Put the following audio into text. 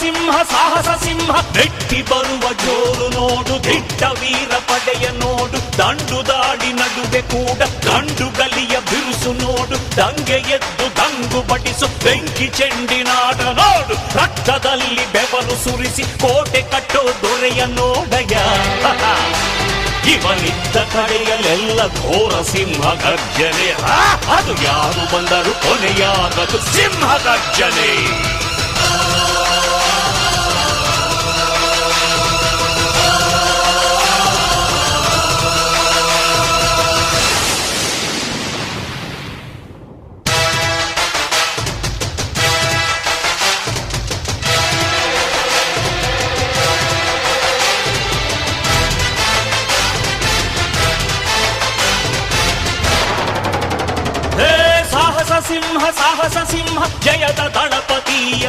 ಸಿಂಹ ಸಾಹಸ ಸಿಂಹ ನೆಟ್ಟಿ ಬರುವ ಜೋರು ನೋಡು ದಿಟ್ಟ ವೀರ ಪಡೆಯ ನೋಡು ದಂಡು ದಾಡಿ ನಡುವೆ ಕೂಡ ಗಂಡು ಗಲಿಯ ಬಿರುಸು ನೋಡು ದಂಗೆ ಎದ್ದು ದಂಗು ಬಡಿಸು ಬೆಂಕಿ ಚೆಂಡಿನಾಟ ನೋಡು ರಕ್ತದಲ್ಲಿ ಬೆವರು ಸುರಿಸಿ ಕೋಟೆ ಕಟ್ಟೋ ದೊರೆಯ ನೋಡಯ ಇವನಿದ್ದ ಕಡೆಯಲ್ಲೆಲ್ಲ ಘೋರ ಸಿಂಹ ಗರ್ಜನೆ ಅದು ಯಾರು ಬಂದರು ಕೊನೆಯಾಗದು ಸಿಂಹ ಗರ್ಜನೆ ಸಿಂಹ ಸಾಹಸ ಸಿಂಹ ಜಯದ ದಳಪತಿಯ